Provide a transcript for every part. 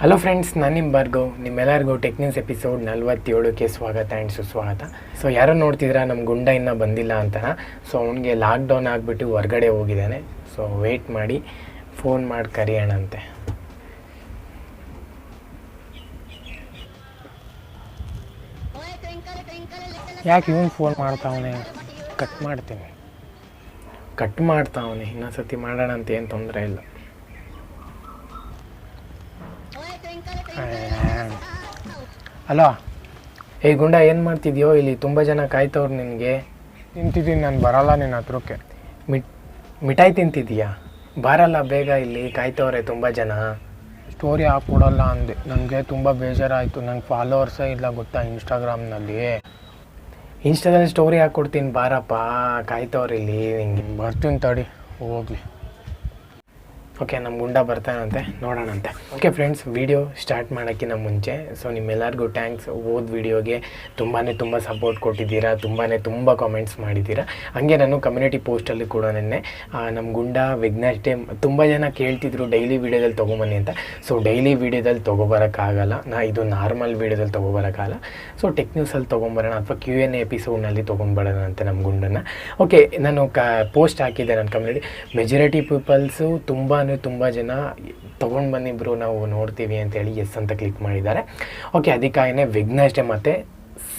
Hello friends, ನಾನು ನಿಮ್ಮ ಭಾರ್ಗವ್. ನಿಮ್ಮೆಲ್ಲರಿಗೂ ಟೆಕ್ನಿಕ್ಸ್ ಎಪಿಸೋಡ್ 47ಕ್ಕೆ ಸ್ವಾಗತ ಆ್ಯಂಡ್ ಸುಸ್ವಾಗತ. ಸೊ ಯಾರೋ ನೋಡ್ತಿದ್ದೀರಾ, ನಮ್ಮ ಗುಂಡ ಇನ್ನೂ ಬಂದಿಲ್ಲ ಅಂತನ. ಸೊ ಅವನಿಗೆ ಲಾಕ್ಡೌನ್ ಆಗಿಬಿಟ್ಟು ಹೊರಗಡೆ ಹೋಗಿದ್ದಾನೆ. ಸೊ ವೆಯ್ಟ್ ಮಾಡಿ, ಫೋನ್ ಮಾಡಿ ಕರೆಯೋಣಂತೆ. ಯಾಕೆ ಇವನು ಫೋನ್ ಮಾಡ್ತಾವನೆ? ಕಟ್ ಮಾಡ್ತಾವನೆ. ಇನ್ನೊಂದು ಸತಿ ಮಾಡೋಣ ಅಂತ ಏನು ತೊಂದರೆ ಇಲ್ಲ. ಹಲೋ, ಗುಂಡ ಏನು ಮಾಡ್ತಿದ್ಯೋ? ಇಲ್ಲಿ ತುಂಬ ಜನ ಕಾಯ್ತವ್ರು ನಿನಗೆ. ತಿಂತಿದ್ದೀನಿ, ನಾನು ಬರಲ್ಲ ನಿನ್ನ ಹತ್ರಕ್ಕೆ. ಮಿಠಾಯಿ ತಿಂತಿದ್ದೀಯಾ? ಬರಲ್ಲ ಬೇಗ, ಇಲ್ಲಿ ಕಾಯ್ತವ್ರೆ ತುಂಬ ಜನ. ಸ್ಟೋರಿ ಹಾಕ್ಕೊಡಲ್ಲ ಅಂದೆ. ನನಗೆ ತುಂಬ ಬೇಜಾರಾಯಿತು. ನನಗೆ ಫಾಲೋವರ್ಸೇ ಇಲ್ಲ ಗೊತ್ತಾ ಇನ್ಸ್ಟಾಗ್ರಾಮ್ನಲ್ಲಿ. ಇನ್ಸ್ಟಾದಲ್ಲಿ ಸ್ಟೋರಿ ಹಾಕ್ಕೊಡ್ತೀನಿ ಬಾರಪ್ಪ, ಕಾಯ್ತವ್ರು ಇಲ್ಲಿ. ನಿಂಗೆ ಬರ್ತೀನಿ ತಡಿ, ಹೋಗಲಿ. ಓಕೆ, ನಮ್ಮ ಗುಂಡ ಬರ್ತಾನಂತೆ, ನೋಡೋಣಂತೆ. ಓಕೆ ಫ್ರೆಂಡ್ಸ್, ವಿಡಿಯೋ ಸ್ಟಾರ್ಟ್ ಮಾಡೋಕ್ಕಿಂತ ಮುಂಚೆ ನಿಮ್ಮೆಲ್ಲರಿಗೂ ಥ್ಯಾಂಕ್ಸ್. ವೀಡಿಯೋಗೆ ತುಂಬ ಸಪೋರ್ಟ್ ಕೊಟ್ಟಿದ್ದೀರಾ, ತುಂಬ ಕಾಮೆಂಟ್ಸ್ ಮಾಡಿದ್ದೀರಾ. ಹಾಗೆ ನಾನು ಕಮ್ಯುನಿಟಿ ಪೋಸ್ಟಲ್ಲಿ ಕೂಡ ನೆನ್ನೆ ನಮ್ಮ ಗುಂಡ ವಿಘ್ನೇಶ್ ಡೇ ತುಂಬ ಜನ ಕೇಳ್ತಿದ್ರು ಡೈಲಿ ವೀಡಿಯೋದಲ್ಲಿ ತೊಗೊಂಬನ್ನಿ ಅಂತ. ಸೊ ಡೈಲಿ ವೀಡಿಯೋದಲ್ಲಿ ತೊಗೊಬರೋಕ್ಕಾಗಲ್ಲ, ಇದು ನಾರ್ಮಲ್ ವೀಡಿಯೋದಲ್ಲಿ ತೊಗೊಬರೋಕ್ಕಾಗಲ್ಲ. ಸೊ ಟೆಕ್ನಿಕ್ಸಲ್ಲಿ ತೊಗೊಂಬರೋಣ ಅಥವಾ Q&A ಎಪಿಸೋಡ್ನಲ್ಲಿ ತೊಗೊಂಡ್ಬರೋಣ ಅಂತ ನಮ್ಮ ಗುಂಡನ್ನು. ಓಕೆ, ನಾನು ಪೋಸ್ಟ್ ಹಾಕಿದ್ದೆ ನನ್ನ ಕಮ್ಯುನಿಟಿ. ಮೆಜಾರಿಟಿ ಪೀಪಲ್ಸು ತುಂಬ ಜನ ತೊಗೊಂಡು ಬಂದಿಬ್ರು, ನಾವು ನೋಡ್ತೀವಿ ಅಂತೇಳಿ ಎಸ್ ಅಂತ ಕ್ಲಿಕ್ ಮಾಡಿದ್ದಾರೆ. ಓಕೆ, ಅದಕ್ಕಾಗಿಯೇ ವಿಘ್ನೇಶ್ ಡೇ ಮತ್ತು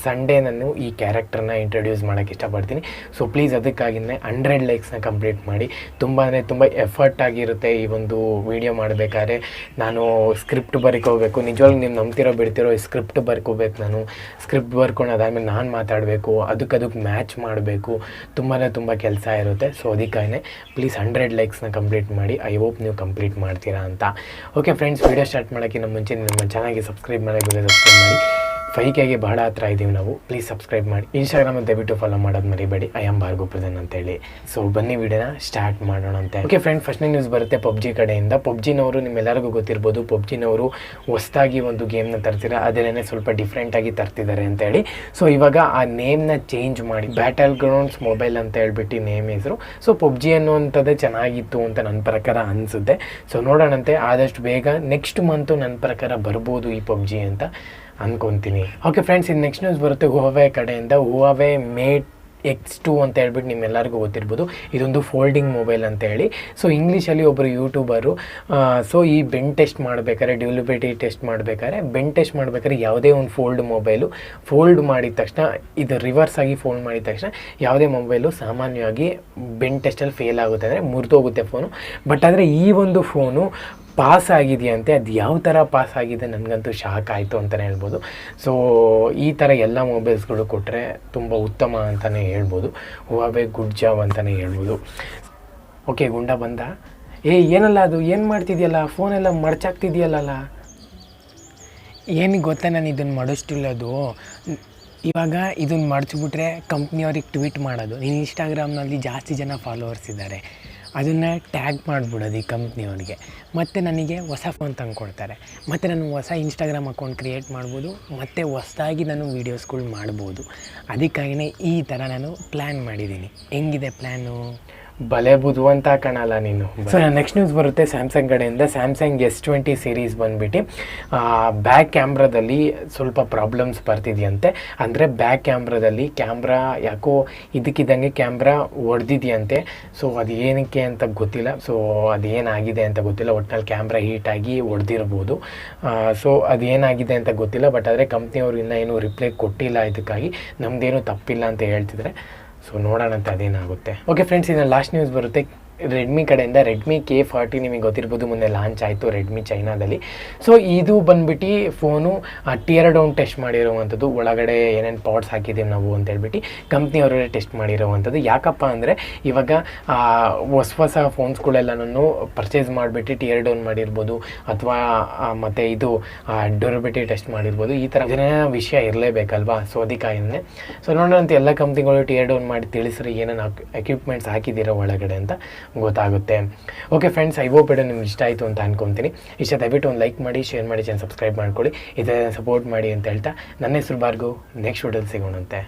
ಸಂಡೇ ನಾನು ಈ ಕ್ಯಾರೆಕ್ಟರ್ನ ಇಂಟ್ರೊಡ್ಯೂಸ್ ಮಾಡೋಕ್ಕೆ ಇಷ್ಟಪಡ್ತೀನಿ. ಸೊ ಪ್ಲೀಸ್ ಅದಕ್ಕಾಗಿಯೇ 100 ಲೈಕ್ಸ್ನ ಕಂಪ್ಲೀಟ್ ಮಾಡಿ. ತುಂಬ ಎಫರ್ಟ್ ಆಗಿರುತ್ತೆ ಈ ಒಂದು ವೀಡಿಯೋ ಮಾಡಬೇಕಾದ್ರೆ. ನಾನು ಸ್ಕ್ರಿಪ್ಟ್ ಬರ್ಕೋಬೇಕು, ನಿಜವಾಗ್ಲೂ ನೀವು ನಂಬ್ತಿರೋ ಬಿಡ್ತಿರೋ ಸ್ಕ್ರಿಪ್ಟ್ ಬರ್ಕೋಬೇಕು. ನಾನು ಸ್ಕ್ರಿಪ್ಟ್ ಬರ್ಕೊಂಡು ಅದಾದಮೇಲೆ ನಾನು ಮಾತಾಡಬೇಕು, ಅದಕ್ಕೆ ಮ್ಯಾಚ್ ಮಾಡಬೇಕು. ತುಂಬ ಕೆಲಸ ಇರುತ್ತೆ. ಸೊ ಅದಕ್ಕಾಗಿಯೇ ಪ್ಲೀಸ್ 100 ಲೈಕ್ಸ್ನ ಕಂಪ್ಲೀಟ್ ಮಾಡಿ. ಐ ಹೋಪ್ ನೀವು ಕಂಪ್ಲೀಟ್ ಮಾಡ್ತೀರಾ ಅಂತ. ಓಕೆ ಫ್ರೆಂಡ್ಸ್, ವೀಡಿಯೋ ಸ್ಟಾರ್ಟ್ ಮಾಡೋಕ್ಕಿಂತ ಮುಂಚೆ ನಮ್ಮ ಚಾನಲ್ಗೆ ಸಬ್ಸ್ಕ್ರೈಬ್ ಮಾಡಿ. 5Kಗೆ ಬಹಳ ಹತ್ರ ಇದ್ದೀವಿ ನಾವು. ಪ್ಲೀಸ್ ಸಬ್ಸ್ಕ್ರೈಬ್ ಮಾಡಿ. ಇನ್ಸ್ಟಾಗ್ರಾಮಲ್ಲಿ ದಯವಿಟ್ಟು ಫಾಲೋ ಮಾಡೋದು ಮರಿಬೇಡಿ. ಐ ಆಮ್ ಭಾರ್ಗವ್ ಪ್ರಧಾನ್ ಅಂತೇಳಿ. ಸೊ ಬನ್ನಿ ವಿಡಿಯೋನ ಸ್ಟಾರ್ಟ್ ಮಾಡೋಣ ಅಂತ. ಓಕೆ ಫ್ರೆಂಡ್, ಫಸ್ಟ್ನೇ ನ್ಯೂಸ್ ಬರುತ್ತೆ PUBG ಕಡೆಯಿಂದ. PUBGನವರು ನಿಮ್ಮೆಲ್ಲರಿಗೂ ಗೊತ್ತಿರ್ಬೋದು, PUBGನವರು ಹೊಸದಾಗಿ ಒಂದು ಗೇಮ್ನ ತರ್ತಿರ, ಅದನ್ನೇ ಸ್ವಲ್ಪ ಡಿಫ್ರೆಂಟಾಗಿ ತರ್ತಿದ್ದಾರೆ ಅಂತೇಳಿ. ಸೊ ಇವಾಗ ಆ ನೇಮ್ನ ಚೇಂಜ್ ಮಾಡಿ ಬ್ಯಾಟಲ್ ಗ್ರೌಂಡ್ಸ್ ಮೊಬೈಲ್ ಅಂತ ಹೇಳ್ಬಿಟ್ಟು ನೇಮ್ ಹೆಸರು. ಸೊ PUBG ಅನ್ನುವಂಥದ್ದೇ ಚೆನ್ನಾಗಿತ್ತು ಅಂತ ನನ್ನ ಪ್ರಕಾರ ಅನಿಸುತ್ತೆ. ಸೊ ನೋಡೋಣಂತೆ, ಆದಷ್ಟು ಬೇಗ ನೆಕ್ಸ್ಟ್ ಮಂತು ನನ್ನ ಪ್ರಕಾರ ಬರ್ಬೋದು ಈ PUBG ಅಂತ ಅನ್ಕೊತೀನಿ. ಓಕೆ ಫ್ರೆಂಡ್ಸ್, ಇದು ನೆಕ್ಸ್ಟ್ ನ್ಯೂಸ್ ಬರುತ್ತೆ ಹುವಾವೆ ಕಡೆಯಿಂದ. ಹುವಾವೆ ಮೇಟ್ X2 ಅಂತ ಹೇಳ್ಬಿಟ್ಟು ನಿಮ್ಮೆಲ್ಲರಿಗೂ ಗೊತ್ತಿರ್ಬೋದು. ಇದೊಂದು ಫೋಲ್ಡಿಂಗ್ ಮೊಬೈಲ್ ಅಂತ ಹೇಳಿ. ಸೊ ಇಂಗ್ಲೀಷಲ್ಲಿ ಒಬ್ಬರು ಯೂಟ್ಯೂಬರು ಸೊ ಈ ಬೆನ್ ಟೆಸ್ಟ್ ಮಾಡಬೇಕಾದ್ರೆ, ಡ್ಯೂರಬಿಲಿಟಿ ಟೆಸ್ಟ್ ಮಾಡಬೇಕಾದ್ರೆ ಯಾವುದೇ ಒಂದು ಮೊಬೈಲು ಫೋಲ್ಡ್ ಮಾಡಿದ ತಕ್ಷಣ, ಇದು ರಿವರ್ಸ್ ಆಗಿ ಫೋಲ್ಡ್ ಮಾಡಿದ ತಕ್ಷಣ ಯಾವುದೇ ಮೊಬೈಲು ಸಾಮಾನ್ಯವಾಗಿ ಬೆನ್ ಟೆಸ್ಟಲ್ಲಿ ಫೇಲ್ ಆಗುತ್ತೆ, ಅಂದರೆ ಮುರಿದೋಗುತ್ತೆ ಫೋನು. ಬಟ್ ಆದರೆ ಈ ಒಂದು ಫೋನು ಪಾಸ್ ಆಗಿದೆಯಂತೆ. ಅದು ಯಾವ ಥರ ಪಾಸ್ ಆಗಿದೆ ನನಗಂತೂ ಶಾಕ್ ಆಯಿತು ಅಂತಲೇ ಹೇಳ್ಬೋದು. ಸೊ ಈ ಥರ ಎಲ್ಲ ಮೊಬೈಲ್ಸ್ಗಳು ಕೊಟ್ಟರೆ ತುಂಬ ಉತ್ತಮ ಅಂತಲೇ ಹೇಳ್ಬೋದು. ಹುವಾವೆ ಗುಡ್ ಜಾಬ್ ಅಂತಲೇ ಹೇಳ್ಬೋದು. ಓಕೆ, ಗುಂಡ ಬಂದ. ಏನಲ್ಲ ಅದು, ಏನು ಮಾಡ್ತಿದೆಯಲ್ಲ, ಫೋನೆಲ್ಲ ಮಡ್ಚಾಕ್ತಿದೆಯಲ್ಲ. ಏನಿಗೆ ಗೊತ್ತಾ, ನಾನು ಇದನ್ನು ಮಾಡಿಸ್ತಿಲ್ಲ. ಅದು ಇವಾಗ ಇದನ್ನು ಮಡ್ಚಿಬಿಟ್ರೆ ಕಂಪ್ನಿಯವ್ರಿಗೆ ಟ್ವೀಟ್ ಮಾಡೋದು. ನೀನು ಇನ್ಸ್ಟಾಗ್ರಾಮ್ನಲ್ಲಿ ಜಾಸ್ತಿ ಜನ ಫಾಲೋವರ್ಸ್ ಇದ್ದಾರೆ, ಅದನ್ನು ಟ್ಯಾಗ್ ಮಾಡಿಬಿಡೋದು ಈ ಕಂಪ್ನಿಯವ್ರಿಗೆ. ಮತ್ತು ನನಗೆ ಹೊಸ ಫೋನ್ ತಂದುಕೊಡ್ತಾರೆ, ಮತ್ತು ನಾನು ಹೊಸ ಇನ್ಸ್ಟಾಗ್ರಾಮ್ ಅಕೌಂಟ್ ಕ್ರಿಯೇಟ್ ಮಾಡ್ಬೋದು, ಮತ್ತು ಹೊಸದಾಗಿ ನಾನು ವೀಡಿಯೋಸ್ಗಳು ಮಾಡ್ಬೋದು. ಅದಕ್ಕಾಗಿಯೇ ಈ ಥರ ನಾನು ಪ್ಲ್ಯಾನ್ ಮಾಡಿದ್ದೀನಿ. ಹೆಂಗಿದೆ ಪ್ಲ್ಯಾನು? ಬಲೆ ಬುದ್ಧಿವಂತ ಕಾಣಲ್ಲ ನೀನು. ಸೊ ನೆಕ್ಸ್ಟ್ ನ್ಯೂಸ್ ಬರುತ್ತೆ ಸ್ಯಾಮ್ಸಂಗ್ ಕಡೆಯಿಂದ. ಸ್ಯಾಮ್ಸಂಗ್ S20 ಸೀರೀಸ್ ಬಂದುಬಿಟ್ಟು ಬ್ಯಾಕ್ ಕ್ಯಾಮ್ರಾದಲ್ಲಿ ಸ್ವಲ್ಪ ಪ್ರಾಬ್ಲಮ್ಸ್ ಬರ್ತಿದೆಯಂತೆ. ಅಂದರೆ ಬ್ಯಾಕ್ ಕ್ಯಾಮ್ರಾದಲ್ಲಿ ಕ್ಯಾಮ್ರಾ ಯಾಕೋ ಇದಕ್ಕಿದ್ದಂಗೆ ಕ್ಯಾಮ್ರಾ ಹೊಡೆದಿದೆಯಂತೆ. ಸೊ ಅದು ಏನಕ್ಕೆ ಅಂತ ಗೊತ್ತಿಲ್ಲ. ಸೊ ಅದೇನಾಗಿದೆ ಅಂತ ಗೊತ್ತಿಲ್ಲ. ಒಟ್ಟಿನಲ್ಲಿ ಕ್ಯಾಮ್ರಾ ಹೀಟಾಗಿ ಹೊಡೆದಿರ್ಬೋದು. ಸೊ ಅದೇನಾಗಿದೆ ಅಂತ ಗೊತ್ತಿಲ್ಲ. ಬಟ್ ಆದರೆ ಕಂಪ್ನಿಯವರು ಇನ್ನೂ ಏನೂ ರಿಪ್ಲೈ ಕೊಟ್ಟಿಲ್ಲ. ಇದಕ್ಕಾಗಿ ನಮ್ಮದೇನು ತಪ್ಪಿಲ್ಲ ಅಂತ ಹೇಳ್ತಿದ್ದಾರೆ. ಸೊ ನೋಡೋಣಂತೆ ಅದೇನಾಗುತ್ತೆ. ಓಕೆ ಫ್ರೆಂಡ್ಸ್, ಇನ್ನು ಲಾಸ್ಟ್ ನ್ಯೂಸ್ ಬರುತ್ತೆ ರೆಡ್ಮಿ ಕಡೆಯಿಂದ. ರೆಡ್ಮಿ K40 ನಿಮಗೆ ಗೊತ್ತಿರ್ಬೋದು, ಮೊನ್ನೆ ಲಾಂಚ್ ಆಯಿತು ರೆಡ್ಮಿ ಚೈನಾದಲ್ಲಿ. ಸೊ ಇದು ಬಂದ್ಬಿಟ್ಟು ಫೋನು ಟಿಯರ್ ಡೌನ್ ಟೆಸ್ಟ್ ಮಾಡಿರೋವಂಥದ್ದು. ಒಳಗಡೆ ಏನೇನು ಪಾರ್ಟ್ಸ್ ಹಾಕಿದ್ದೀವಿ ನಾವು ಅಂತ ಹೇಳ್ಬಿಟ್ಟು ಕಂಪ್ನಿಯವರೇ ಟೆಸ್ಟ್ ಮಾಡಿರೋವಂಥದ್ದು. ಯಾಕಪ್ಪ ಅಂದರೆ ಇವಾಗ ಹೊಸ ಫೋನ್ಸ್ಗಳೆಲ್ಲನೂ ಪರ್ಚೇಸ್ ಮಾಡಿಬಿಟ್ಟು ಟಿಯರ್ ಡೌನ್ ಮಾಡಿರ್ಬೋದು, ಅಥವಾ ಮತ್ತು ಇದು ಡ್ಯೂರಬಿಲಿಟಿ ಟೆಸ್ಟ್ ಮಾಡಿರ್ಬೋದು. ಈ ಥರ ವಿಷಯ ಇರಲೇಬೇಕಲ್ವಾ. ಸೊ ಅದಕ್ಕಾಗಿಯೇ ಸೊ ನೋಡೋಣಂತ ಎಲ್ಲ ಕಂಪ್ನಿಗಳು ಟಿಯರ್ ಡೌನ್ ಮಾಡಿ ತಿಳಿಸ್ರಿ ಏನೇನು ಎಕ್ವಿಪ್ಮೆಂಟ್ಸ್ ಹಾಕಿದ್ದೀರೋ ಒಳಗಡೆ ಅಂತ ಗೊತ್ತಾಗುತ್ತೆ. Okay friends, I hope video ನಿಮ್ಗೆ ಇಷ್ಟ ಆಯಿತು ಅಂತ ಅನ್ಕೊತೀನಿ. ಇಷ್ಟ ದಯವಿಟ್ಟು ಒಂದು ಲೈಕ್ ಮಾಡಿ, ಶೇರ್ ಮಾಡಿ, ಚಾನಲ್ ಸಬ್ಸ್ಕ್ರೈಬ್ ಮಾಡ್ಕೊಳ್ಳಿ, ಇದನ್ನು ಸಪೋರ್ಟ್ ಮಾಡಿ ಅಂತ ಹೇಳ್ತಾ ನನ್ನ ಹೆಸರು ಭಾರ್ಗವ್. ನೆಕ್ಸ್ಟ್ ವಿಡಿಯೋದಲ್ಲಿ ಸಿಗೋಣಂತೆ.